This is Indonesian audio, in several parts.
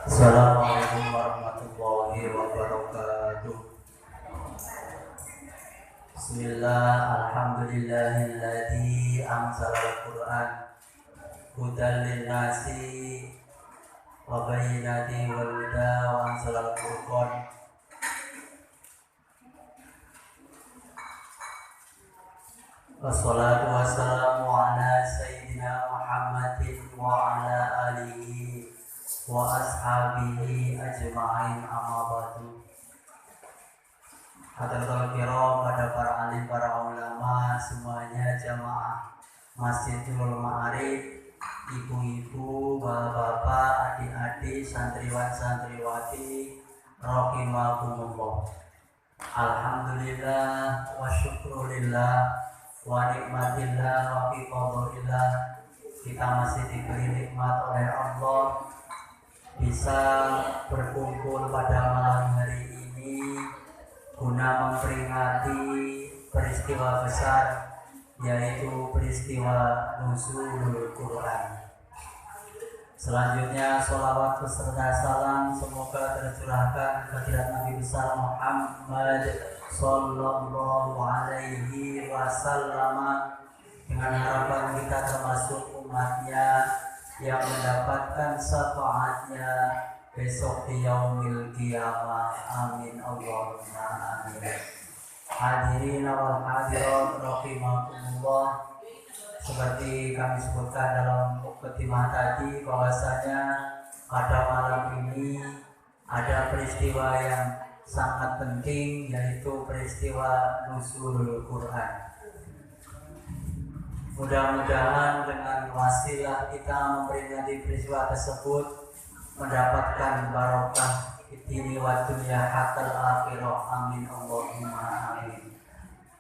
Assalamualaikum warahmatullahi wabarakatuh. Bismillah, alhamdulillahilladzi anzalal Qur'an hudan linnasi wa bayyinatin wal huda wa anzalal furqan. Wassalatu wassalamu ala sayyidina Muhammadin wa ala alihi wa ashabihi ajma'in, amma ba'du. Hadratul kiram, pada para alim, para ulama semuanya, jamaah Masjidul Ma'arif, ibu-ibu, bapak-bapak, adik-adik, santriwan santriwati, rahimakumullah. Alhamdulillah wa syukrulillah wa nikmatillah wa biqadrillah, kita masih diberi nikmat oleh Allah bisa berkumpul pada malam hari ini guna memperingati peristiwa besar, yaitu peristiwa nuzulul Quran. Selanjutnya sholawat beserta salam semoga tercurahkan kehadirat Nabi besar Muhammad sallallahu alaihi wasallam, dengan harapan kita termasuk umatnya yang mendapatkan syafaatnya besok di yaumil qiyamah. Amin Allahumma amin. Hadirin wal hadirat rahimakumullah, seperti kami sebutkan dalam mukadimah tadi bahwasanya pada malam ini ada peristiwa yang sangat penting, yaitu peristiwa nuzulul Quran. Mudah-mudahan dengan wasilah kita memperingati peristiwa tersebut mendapatkan barokah dini wa dunya hatta akhirah. Amin Allahumma amin.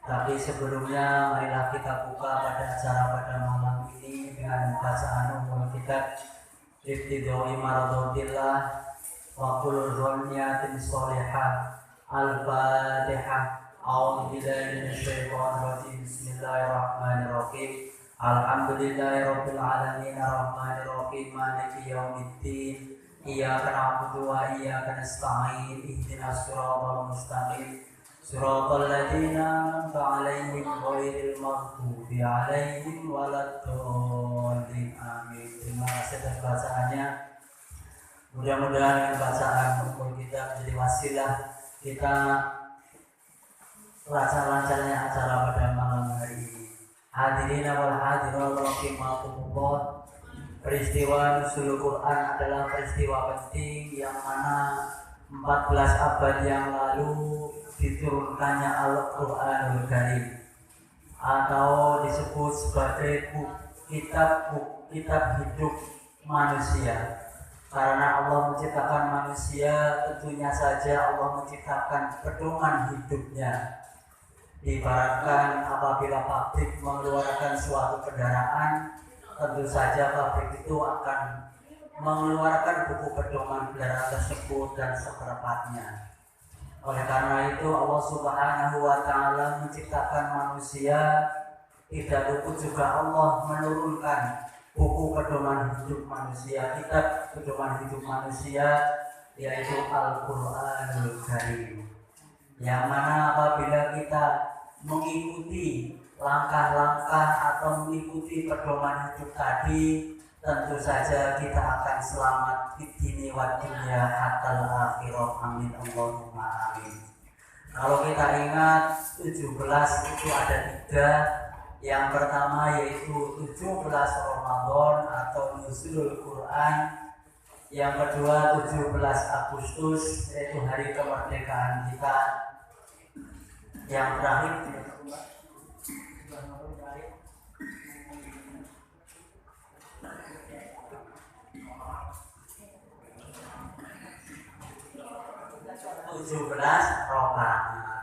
Tapi sebelumnya marilah kita buka pada acara pada malam ini dengan bacaan umum kitab Ibtida'i Maradhatillah wa kullu dzanniyatin sholihah. Al-Fatihah. A'udzu billahi minasyaitonir rajim. Bismillahirrahmanirrahim. Alhamdulillahirabbil alamin arrahmanir rahim maliki yaumiddin. Iyyaka na'budu wa iyyaka nasta'in. Ihdinas siratal mustaqim. Siratal ladzina an'amta 'alaihim ghairil maghdubi 'alaihim waladdallin. Amin. Terima kasih atas bacaannya. Mudah-mudahan dengan bacaan buku kita menjadi wasilah kita lancar-lancarnya acara pada malam hari ini. Hadirin wal hadirat rahimakumullah, peristiwa nuzulul Quran adalah peristiwa penting yang mana 14 abad yang lalu diturunkannya Al-Qur'anul Karim, atau disebut sebagai kitab hidup manusia. Karena Allah menciptakan manusia, tentunya saja Allah menciptakan pedoman hidupnya. Diibaratkan apabila pabrik mengeluarkan suatu kendaraan, tentu saja pabrik itu akan mengeluarkan buku pedoman kendaraan tersebut dan seperempatnya. Oleh karena itu Allah Subhanahu wa ta'ala menciptakan manusia, tidak luput juga Allah menurunkan buku pedoman hidup manusia, kitab pedoman hidup manusia, yaitu Al-Qur'anul Karim, yang mana apabila kita mengikuti langkah-langkah atau mengikuti pedoman hidup tadi, tentu saja kita akan selamat di dunia wa dunya hatta akhirah. Amin Allahumma amin. Kalau kita ingat 17 itu ada 3. Yang pertama yaitu 17 Ramadan atau nuzulul Quran. Yang kedua 17 Agustus, yaitu hari kemerdekaan kita. Yang terakhir 17 rakaat.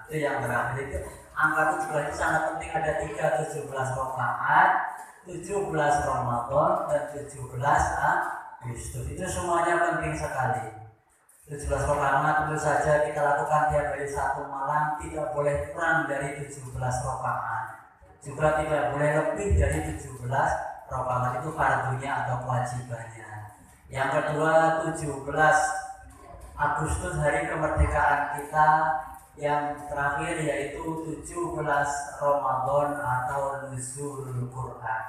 Itu yang terakhir. Itu angka 17 itu sangat penting. Ada 17 rakaat, 17 Ramadan dan 17 Agustus. Itu semuanya penting sekali. 17 rakaat tentu saja kita lakukan tiap hari satu malam, tidak boleh kurang dari 17 rakaat. Juga tidak boleh lebih dari 17 rakaat, itu fardunya atau kewajibannya. Yang kedua 17 Agustus hari kemerdekaan kita. Yang terakhir yaitu 17 Ramadan atau Nuzul Quran,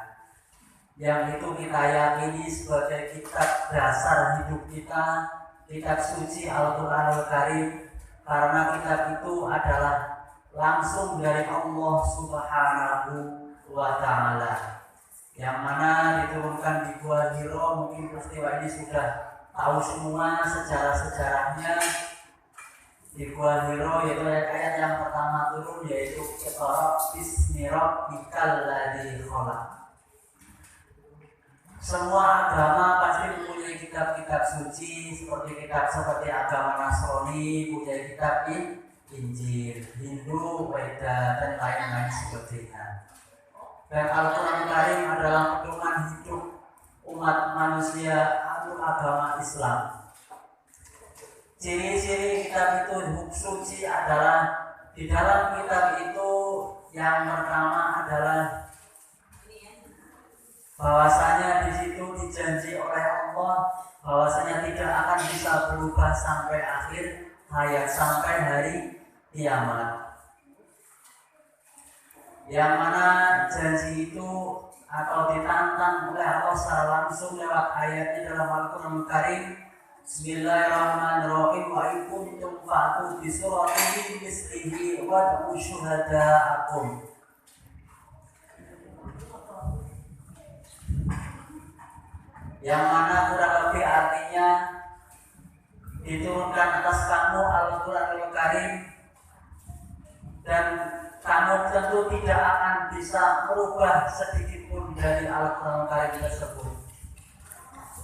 yang itu kita yakini sebagai kitab dasar hidup kita, kitab suci Al-Quranul Karim, karena kitab itu adalah langsung dari Allah Subhanahu wa Ta'ala, yang mana diturunkan di Gua Hiro. Mungkin peristiwa ini sudah tahu semua sejarah-sejarahnya. Di Gua Hiro yaitu ayat yang pertama turun yaitu Iqra bismi rabbikal ladzi khalaq. Semua agama pasti mempunyai kitab-kitab suci, seperti agama Nasrani punya kitab Injil, Hindu, Weda, dan lain-lain sebagainya. Dan Al-Quran Karim adalah pedoman hidup umat manusia atau agama Islam. Ciri-ciri kitab itu suci adalah di dalam kitab itu yang pertama adalah bahwasanya di situ dijanji oleh Allah bahwasanya tidak akan bisa berubah sampai akhir hayat, sampai hari kiamat. Yang mana janji itu atau ditantang oleh Allah secara langsung lewat ayatnya dalam Al-Quran Karim. Bismillahirrahmanirrahim. Wa in kuntum fa'tu bi suratin min mislihi wad'u syuhada'akum. Yang mana kurang lebih artinya diturunkan atas kamu Al-Quranul Karim, dan kamu tentu tidak akan bisa merubah sedikit pun dari Al-Quranul Karim tersebut.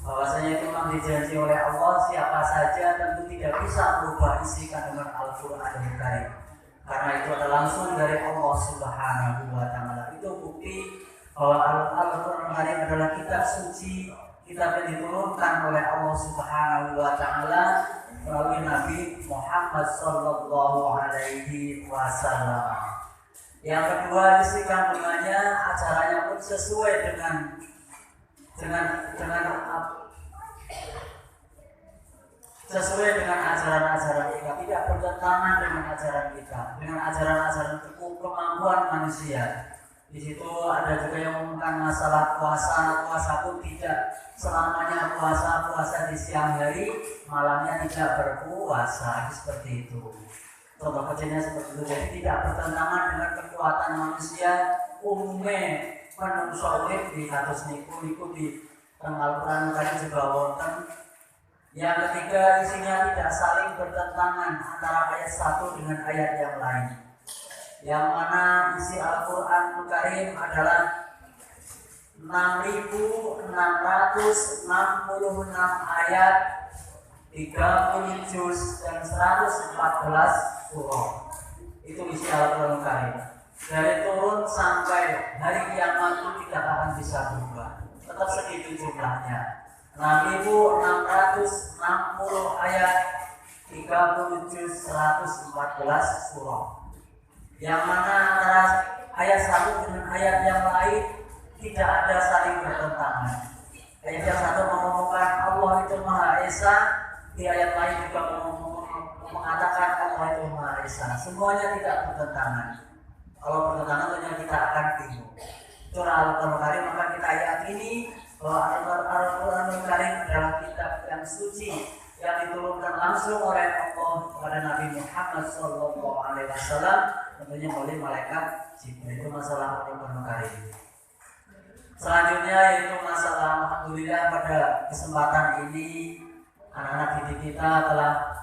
Bahwasanya itu memang dijanji oleh Allah, siapa saja tentu tidak bisa merubah isi kandungan Al-Quranul Karim, karena itu adalah langsung dari Allah Subhanahu wa Ta'ala. Itu bukti bahwa Al-Quranul Karim adalah kitab suci, kitab yang diturunkan oleh Allah Subhanahu wa Ta'ala melalui Nabi Muhammad sallallahu alaihi wasallam. Yang kedua, isi kandungannya, acaranya pun sesuai dengan ajaran-ajaran kita, tidak bertentangan dengan ajaran kita, dengan ajaran-ajaran kemampuan manusia. Di situ ada juga yang mengumumkan masalah puasa pun tidak selamanya puasa di siang hari, malamnya tidak berpuasa, seperti itu. Contoh kecilnya seperti itu. Jadi tidak bertentangan dengan kekuatan manusia umumnya. Menungso urip di kados niku di Al-Quran tadi juga wonten. Yang ketiga, isinya tidak saling bertentangan antara ayat satu dengan ayat yang lain. Yang mana isi Al-Quran Karim adalah 6.666 ayat, 30 juz dan 114 surah. Itu isi Al-Quran Karim. Dari turun sampai hari kiamat itu tidak akan bisa berubah, tetap segitu jumlahnya. 6.660 ayat, 30 juz, 114 surah. Yang mana antara ayat satu dengan ayat yang lain tidak ada saling bertentangan. Ayat yang satu mengumumkan Allah itu Maha Esa, di ayat lain juga mengatakan Allah itu Maha Esa. Semuanya tidak bertentangan. Kalau bertentangan tentunya kita akan bingung. Surah Al-Quran Karim, maka kita yakini bahwa Al-Quran Karim adalah kitab yang suci yang diturunkan langsung oleh Allah kepada Nabi Muhammad SAW, tentunya oleh malaikat Jibril. Itu masalah Al-Quran Karim. Selanjutnya yaitu masalah, alhamdulillah pada kesempatan ini anak-anak didik kita telah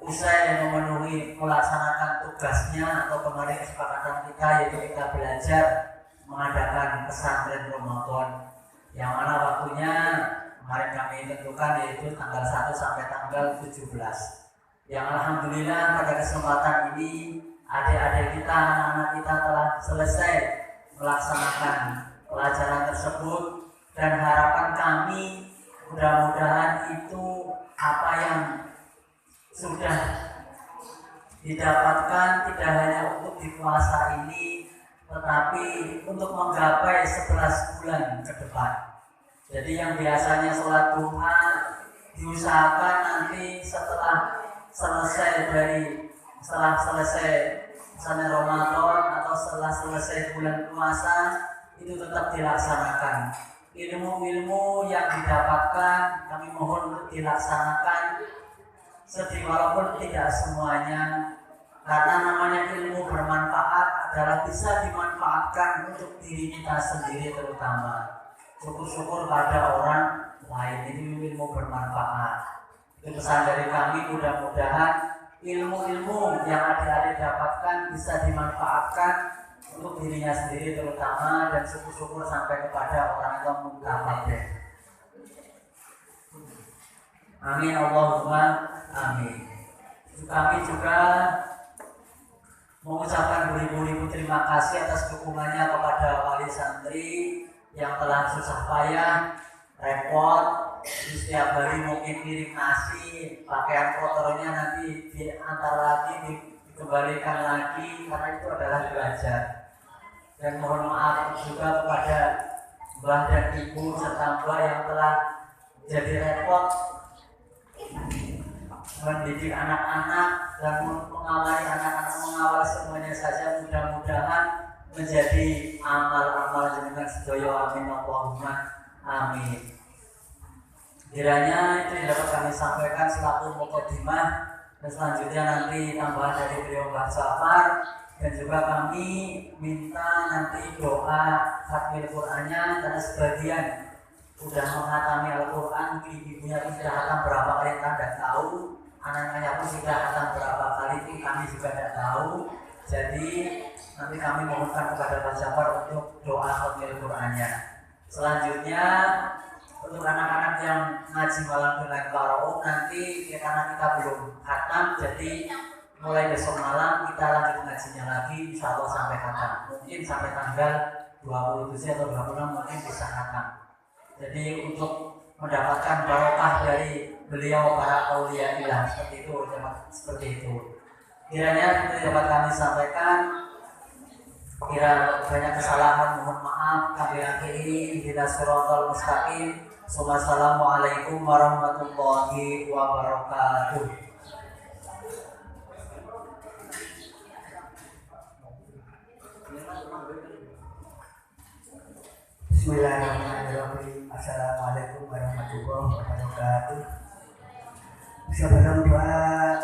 usai memenuhi melaksanakan tugasnya atau kemarin kesepakatan kita, yaitu kita belajar mengadakan pesantren Ramadan, yang mana waktunya kemarin kami tentukan yaitu tanggal 1 sampai tanggal 17. Yang alhamdulillah pada kesempatan ini adik-adik kita, anak-anak kita telah selesai melaksanakan pelajaran tersebut, dan harapan kami mudah-mudahan itu apa yang sudah didapatkan tidak hanya untuk di puasa ini, tetapi untuk menggapai 11 bulan ke depan. Jadi yang biasanya sholat duha diusahakan nanti setelah selesai misalnya Ramadan atau setelah selesai bulan puasa itu tetap dilaksanakan. Ilmu-ilmu yang didapatkan kami mohon untuk dilaksanakan sedih walaupun tidak semuanya, karena namanya ilmu bermanfaat adalah bisa dimanfaatkan untuk diri kita sendiri terutama. Syukur-syukur pada orang lain, itu ilmu bermanfaat. Itu pesan dari kami, mudah-mudahan ilmu-ilmu yang adik-adik dapatkan bisa dimanfaatkan untuk dirinya sendiri terutama, dan syukur-syukur sampai kepada orang yang mutafakir. Amin Allahumma amin. Kami juga mengucapkan beribu-ribu terima kasih atas dukungannya kepada wali santri yang telah susah payah, repot, setiap hari mungkin kirim nasi, pakaian kotornya nanti diantar lagi, dikembalikan lagi, karena itu adalah belajar. Dan mohon maaf juga kepada Mbah dan Ibu serta Mbah yang telah jadi repot mendidik anak-anak dan mengawali anak-anak, mengawal semuanya saja. Mudah-mudahan menjadi amal-amal jenengan sedaya. Amin Allahumma amin. Kiranya itu yang dapat kami sampaikan selaku mukadimah, dan selanjutnya nanti tambahan dari beliau Mbah Jafar, dan juga kami minta nanti doa khatmil Qur'annya, karena sebagian sudah menghatami Al-Quran, ibunya pun sudah hatam berapa kali kita tidak tahu, anak-anaknya pun sudah hatam berapa kali itu kami juga tidak tahu. Jadi nanti kami mohonkan kepada Mbah Jafar untuk doa khatmil Qur'annya. Selanjutnya untuk anak-anak yang ngaji malam dengan Qaraum, nanti karena kita belum khatam, jadi mulai besok malam kita lanjut ngajinya lagi, insya Allah sampai khatam. Mungkin sampai tanggal 27 atau 26 mungkin bisa khatam. Jadi untuk mendapatkan barokah dari beliau para aulia ilah, seperti itu. Kiranya itu dapat kami sampaikan. Kira banyak kesalahan mohon maaf, kami akhiri ihdinas siratal mustaqim. Wassalamualaikum warahmatullahi wabarakatuh. Bismillahirrahmanirrahim. Assalamualaikum warahmatullahi wabarakatuh. Sebelum doa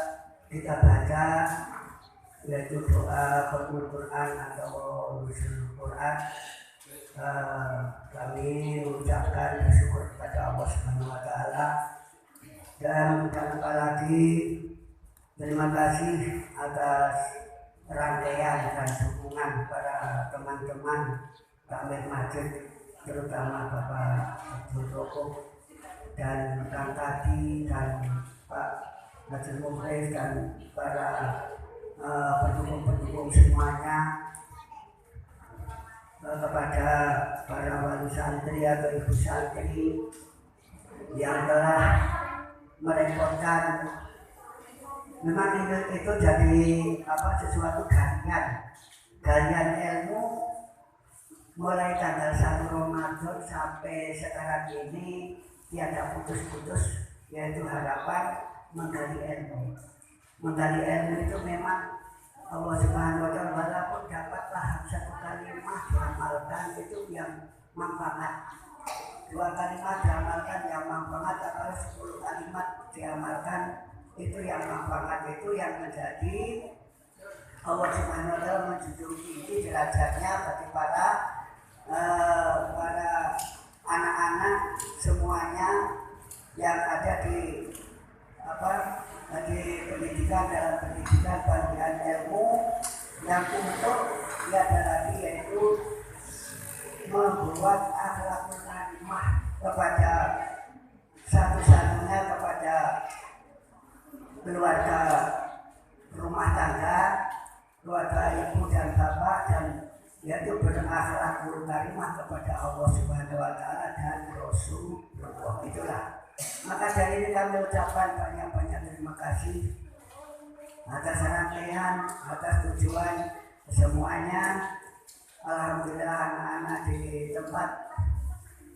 kita baca, yaitu doa khatmul Quran atau nusul Quran, kami mengucapkan bersyukur kepada Allah Subhanahu wa Ta'ala, dan tanpa lagi terima kasih atas rangkaian dan dukungan para teman-teman Takmir Masjid, terutama Bapak Abdul Roko dan Kang Tadi dan Pak Najib Mukhlis dan para pendukung-pendukung semuanya, kepada para wali santri atau ibu santri yang telah merepotkan. Memang itu jadi sesuatu galian ilmu mulai tanggal 1 Ramadan sampai sekarang ini tiada putus-putus, yaitu harapan menggali ilmu. Menggali ilmu itu memang Allah Subhanahu wa Ta'ala, walaupun dapatlah satu kalimat diamalkan itu yang manfaat, 2 kalimat diamalkan yang manfaat, atau 10 kalimat diamalkan itu yang manfaat, itu yang menjadi Allah Subhanahu wa Ta'ala menjunjung tinggi derajatnya bagi para anak-anak semuanya yang ada di pendidikan, dalam pendidikan bagian ilmu yang untuk tiada lagi, yaitu membuat akhlakul karimah kepada satu-satunya kepada keluarga rumah tangga, keluarga ibu dan bapak, dan yaitu berakhlakul karimah kepada Allah Subhanahu wa Ta'ala dan Rasulullah. Itulah. Maka dari ini kami ucapkan banyak-banyak terima kasih atas rangkaian, atas tujuan semuanya. Alhamdulillah anak-anak di tempat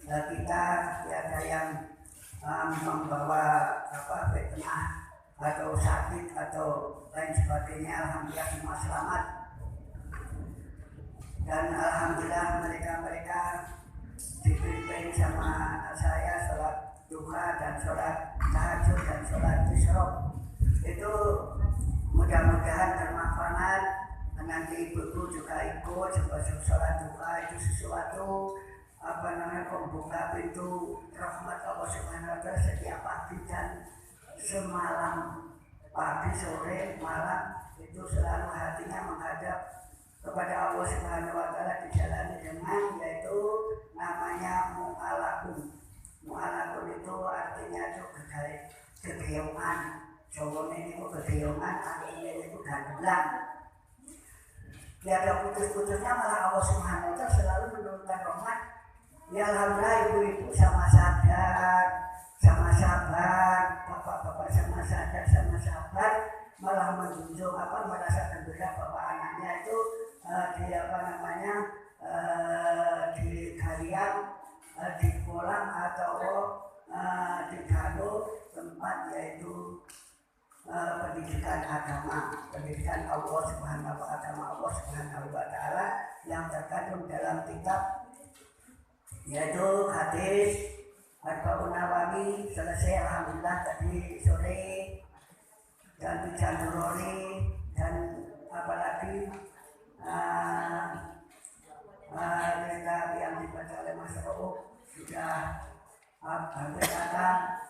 kita tiada yang membawa fitnah atau sakit atau lain sebagainya. Alhamdulillah semua selamat, dan alhamdulillah mereka dipimpin sama saya sholat duha dan sholat tahajud dan sholat isyraq. Itu mudah-mudahan bermanfaat. Nanti ibu juga ikut sebagai sholat duha. Itu sesuatu membuka pintu rahmat Allah Subhanahu wa Ta'ala setiap pagi dan semalam, pagi, sore, malam. Itu selalu hatinya menghadap kepada Allah Subhanahu wa Ta'ala, dijalani dengan yaitu namanya mu'alakun. Mu'alakun itu artinya itu kegeongan. Jawa ini itu kegeongan, artinya itu gandulan. Tiada putus-putusnya, malah Allah Subhanahu wa Ta'ala selalu menurunkan rahmat. Ya alhamdulillah, ibu-ibu sama sadar, sama sabar, bapak-bapak sama sadar, sama sabar, malah menjunjung merasa gembira bahwa anaknya itu di kalian, di kolam atau di galuh tempat yaitu pendidikan agama, pendidikan Allah Subhanahu wa Ta'ala yang terkandung dalam kitab yaitu hadis Arba'un Nawawi. Selesai alhamdulillah tadi sore, dan Janurori dan apalagi kitab yang dibaca oleh Mas Rauf sudah hampir datang.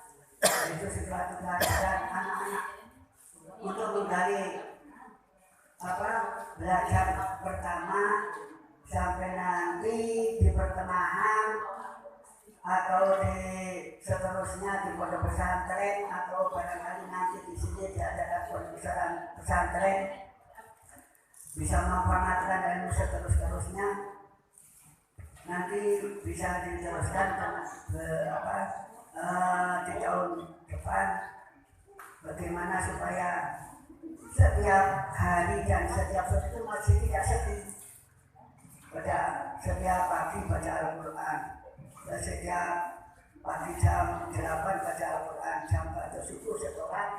Itu sesuatu pelajaran anak-anak untuk menggali belajar pertama sampai nanti di pertengahan atau di seterusnya di pondok pesantren, atau barangkali nanti di sini diadakan pondok pesantren, bisa memanfaatkan ilmu seterusnya, nanti bisa diteruskan di tahun depan. Bagaimana supaya setiap hari dan setiap waktu itu masih tidak sepi. Pada setiap pagi baca Al-Quran, dan setiap pagi jam 8 baca Al-Quran, jam 4 subuh setoran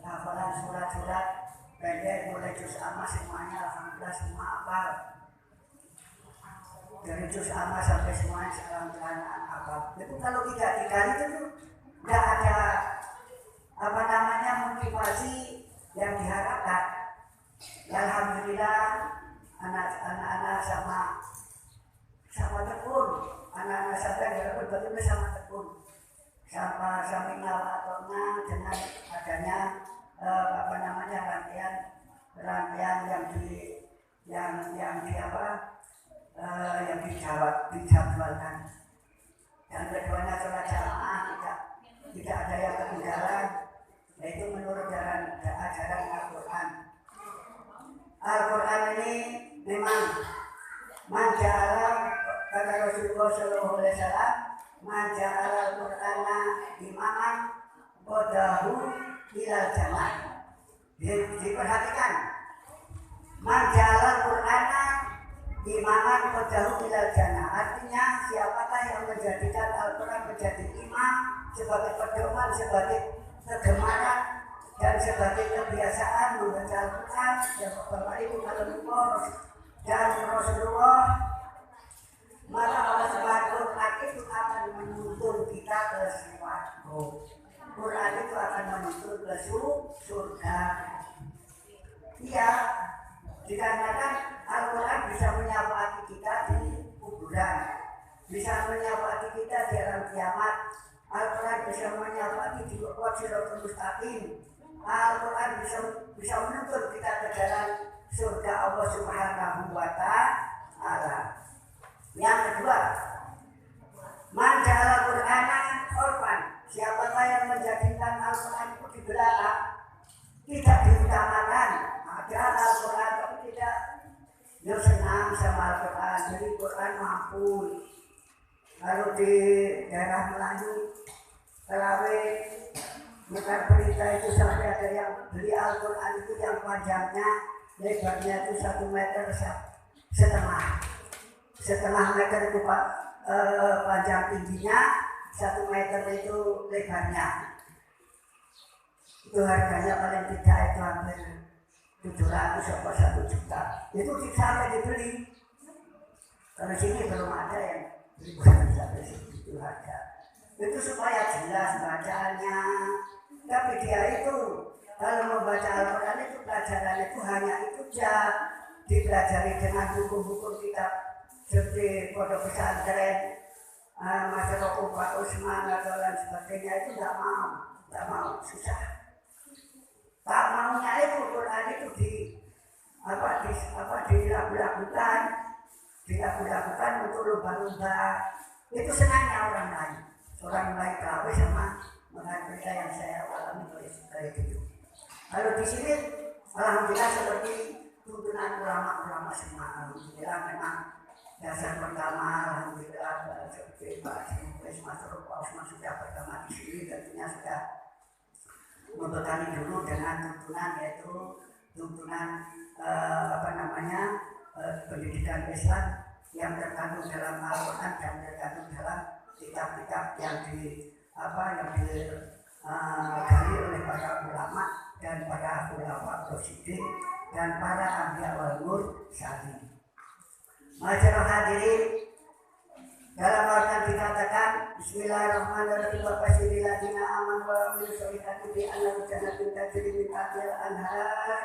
hafalan surat-surat pendek mulai juz amma semuanya alhamdulillah semua hafal. Dari juz amma sampai semuanya alhamdulillah hafal. Itu kalau tidak dikali itu tidak ada motivasi yang diharapkan. Ya alhamdulillah anak-anak sama tekun, anak-anak sadar walaupun bagaimana sama tekun, sama saminal ataunya dengan adanya rangkaian yang dijadwalkan. Dan keduanya sholat jamaah tidak ada yang ketinggalan, yaitu menurut ajaran Al-Quran. Al-Quran ini memang manja'ala, kata Rasulullah SAW, manja'ala Al-Qur'ana imaman qadahu ilal jannah. Diperhatikan, manja'ala Al-Qur'ana imaman qadahu ilal jannah. Artinya siapakah yang menjadikan Al-Quran menjadi imam, sebagai pedoman, sebagai kegemaran dan sebagai kebiasaan membaca Al-Quran, yang Bapak Ibu kalau dan Rasulullah, maka Allah Subhanahu wa Ta'ala itu akan menuntun kita ke swarga. Quran itu akan menuntun ke surga. Iya, dikarenakan Al-Quran bisa menyafati kita di kuburan, bisa menyafati kita di alam kiamat. Al-Quran bisa menyafati di Siratal Mustaqim. Al-Quran bisa menuntun kita ke jalan surga Allah Subhanahu wa Ta'ala. Yang kedua, man ja'ala Qur'ana urfan. Siapakah yang menjadikan Al-Quran itu di belakang, tidak diutamakan. Ada Al-Quran tapi tidak senang sama Al-Quran. Jadi Quran mampu. Kalau di daerah Melayu, Telawe, Mekar Berita itu sampai ada yang beli Al-Quran itu yang panjangnya, lebarnya itu 1,5 meter. Setengah meter itu panjang tingginya, 1 meter itu lebarnya. Itu harganya paling tidak itu hampir 700 atau 1 juta. Itu sampai dibeli. Kalau sini belum ada yang beli sampai segitu harga. Itu supaya jelas bacaannya. Tapi dia itu kalau membaca Al-Quran itu pelajaran itu hanya itu saja, dipelajari dengan hukum-hukum kitab seperti pondok pesantren, masyarakat Pak Usman atau lain sebagainya itu tidak mau, susah. Tak maunya itu Quran itu dilakukan untuk lomba-lomba. Itu senangnya orang lain tahu sama mereka yang saya alami kayak gitu. Kalau di sini alhamdulillah seperti tuntunan ulama-ulama semua, alhamdulillah memang dasar pertama alhamdulillah seperti Pak Sinupes Masuk Pak Usman sudah pertama di sini, tentunya sudah membekali dulu dengan tuntunan yaitu tuntunan pendidikan Islam yang terkandung dalam Al-Quran dan terkandung dalam kitab-kitab yang digali oleh para ulama dan para ulama prosidin dan para anbiya wal mursalin. Masyaallah hadirin, dalam Al-Quran dikatakan Bismillahirrahmanirrahim wa basyiril ladzina amanu wa amilus sholihati bi anna jannatin tajri min tahtiha al-anhar.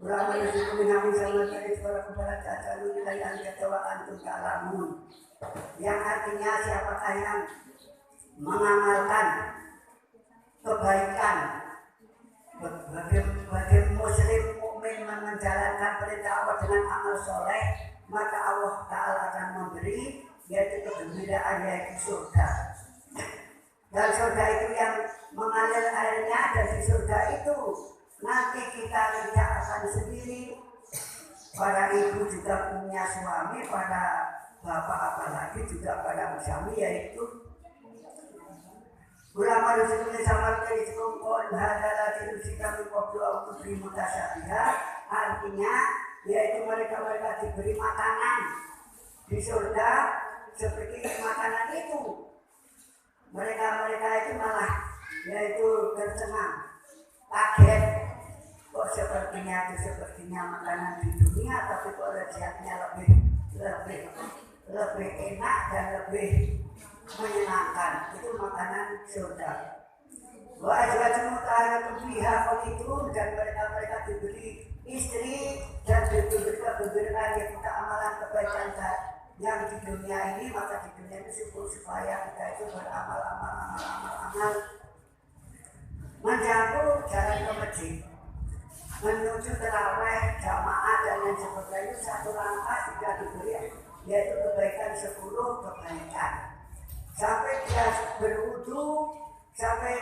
Ulama itu mengambil sama dari suara kepada cacalu nilai yang kecewa antum ta'lamun. Yang artinya siapakah yang mengamalkan kebaikan bagi muslim mukmin menjalankan perintah Allah dengan amal soleh, maka Allah Ta'ala akan memberi yaitu kegembiraan yaitu surga. Dan surga itu yang mengalir airnya, dan di surga itu nanti kita tidak akan sendiri. Para ibu juga punya suami, para bapak apalagi juga pada suami, yaitu ulama Rasulullah sama dari sekongkol hadalah dirusika mengkopi waktu beri mutasyabiha. Artinya yaitu mereka diberi makanan di surga seperti makanan itu. Mereka itu malah yaitu tercengang, kaget. Kok sepertinya makanan di dunia, tapi kok rezekinya lebih enak dan lebih menyenangkan. Itu makanan surga. Wa azwajun mutahharatun fiha khalidun, dan mereka diberi istri dan diberi kebaikan yang kita amalan kebaikan yang di dunia ini, maka di dunia ini supaya kita itu beramal menjauh jalan ke masjid, menuju terawih jamaah dan lain sebagainya. Satu langkah sudah diberi yaitu kebaikan 10 kebaikan. Sampai dia berwudu, sampai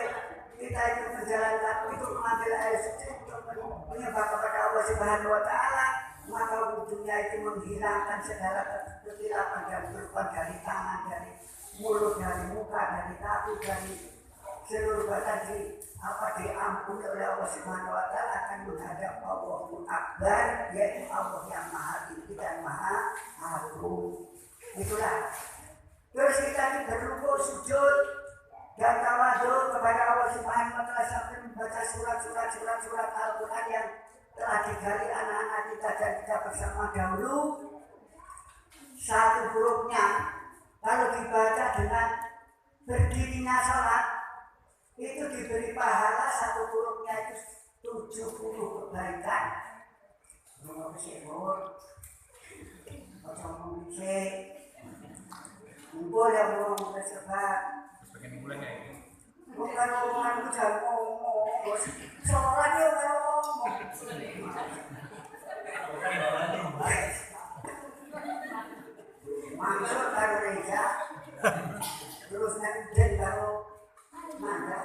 kita itu menjalankan itu mengambil air suci untuk menyembah kepada Allah Subhanahu wa Ta'ala, maka wudunya itu menghilangkan segala ketilapan dan keluhan dari tangan, dari mulut, dari muka, dari kaki, dari seluruh badan diampuni oleh Allah Subhanahu wa Ta'ala, akan menghadap Allahul Akbar, yaitu Allah yang Maha Tinggi dan Maha Agung. Itulah. Terus kita berrukuk, sujud dan tawadhu kepada Allah Subhanahu wa Ta'ala sampai membaca surat Al-Quran yang telah digali anak-anak kita dan kita bersama dahulu. Satu hurufnya kalau dibaca dengan berdirinya salat itu diberi pahala, satu hurufnya itu 70 kebaikan. Ngomong kesehur, ngomong bisik, boleh ngomong kesehur. Bukan omongan jangan ngomong, sholat ya kalau ngomong. Maksud karo Reza, terus nanti karo Manda.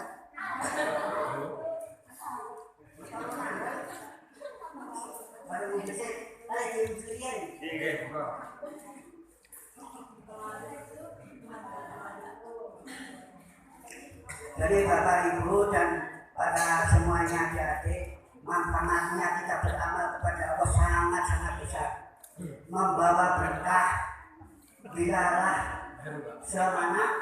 Baru bisa, ada yang curian. Jadi Bapak Ibu dan para semuanya adik-adik, manfaatnya kita beramal kepada Allah sangat-sangat besar, membawa berkah, bilalah semana